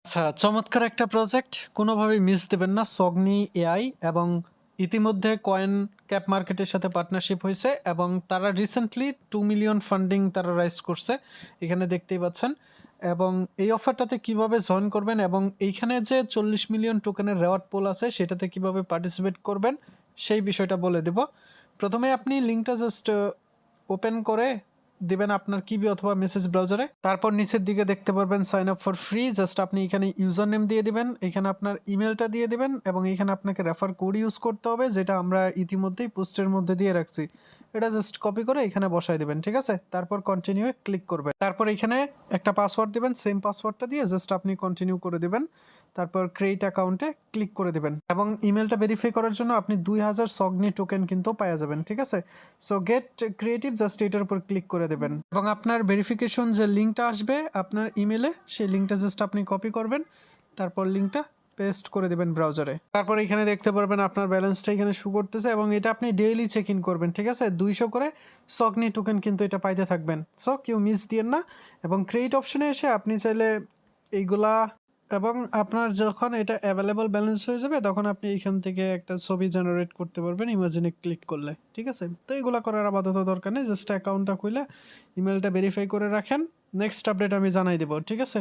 আচ্ছা, চমৎকার একটা প্রজেক্ট। কোনোভাবেই মিস দিবেন না। সগনি এআই এবং ইতিমধ্যে কয়েন ক্যাপ মার্কেটের সাথে পার্টনারশিপ হইছে এবং তারা রিসেন্টলি 2 মিলিয়ন ফান্ডিং তারা রাইজ করছে। এখানে দেখতেই পাচ্ছেন। এবং এই অফারটাতে কিভাবে জয়েন করবেন এবং এইখানে যে 40 মিলিয়ন টোকেনের রেওয়ার্ড পুল আছে সেটাতে কিভাবে পার্টিসিপেট করবেন সেই বিষয়টা বলে দিব। প্রথমে আপনি লিঙ্কটা জাস্ট ওপেন করে দিবেন আপনার কিবি অথবা মেসেজ ব্রাউজারে। তারপর নিচের দিকে দেখতে পারবেন sign up for free. Just আপনি এখানে ইউজার নেম দিয়ে দিবেন, এখানে আপনার ইমেলটা দিয়ে দিবেন এবং এখানে আপনাকে রেফার কোড ইউজ করতে হবে যেটা আমরা ইতিমধ্যেই পোস্টের মধ্যে দিয়ে রাখছি। এটা জাস্ট কপি করে এখানে বসায় দিবেন, ঠিক আছে? তারপর কন্টিনিউ এ ক্লিক করবেন। তারপর এখানে একটা পাসওয়ার্ড দিবেন, সেম পাসওয়ার্ডটা দিয়ে জাস্ট আপনি কন্টিনিউ করে দিবেন। তারপর ক্রিয়েট অ্যাকাউন্টে ক্লিক করে দিবেন এবং ইমেলটা ভেরিফাই করার জন্য আপনি 2000 সগনি টোকেন কিন্তু পাওয়া যাবেন, ঠিক আছে? সো গেট ক্রিয়েটিভ জাস্ট এটার উপর ক্লিক করে দেবেন এবং আপনার ভেরিফিকেশন যে লিঙ্কটা আসবে আপনার ইমেলে সেই লিঙ্কটা জাস্ট আপনি কপি করবেন। তারপর লিঙ্কটা পেস্ট করে দেবেন ব্রাউজারে। তারপর এখানে দেখতে পারবেন আপনার ব্যালেন্সটা এখানে শো করতেছে এবং এটা আপনি ডেইলি চেক ইন করবেন, ঠিক আছে? 200 করে সগনি টোকেন কিন্তু এটা পাইতে থাকবেন। সো কেউ মিস দিয়েন না এবং ক্রেডিট অপশনে এসে আপনি চাইলে এইগুলা এবং আপনার যখন এটা অ্যাভেলেবল ব্যালেন্স হয়ে যাবে তখন আপনি এখান থেকে একটা ছবি জেনারেট করতে পারবেন ইমাজিনে ক্লিক করলে, ঠিক আছে? তো এগুলা করার আপাতত দরকার নেই, জাস্ট অ্যাকাউন্টটা খুলে ইমেলটা ভেরিফাই করে রাখেন। নেক্সট আপডেট আমি জানাই দেবো, ঠিক আছে?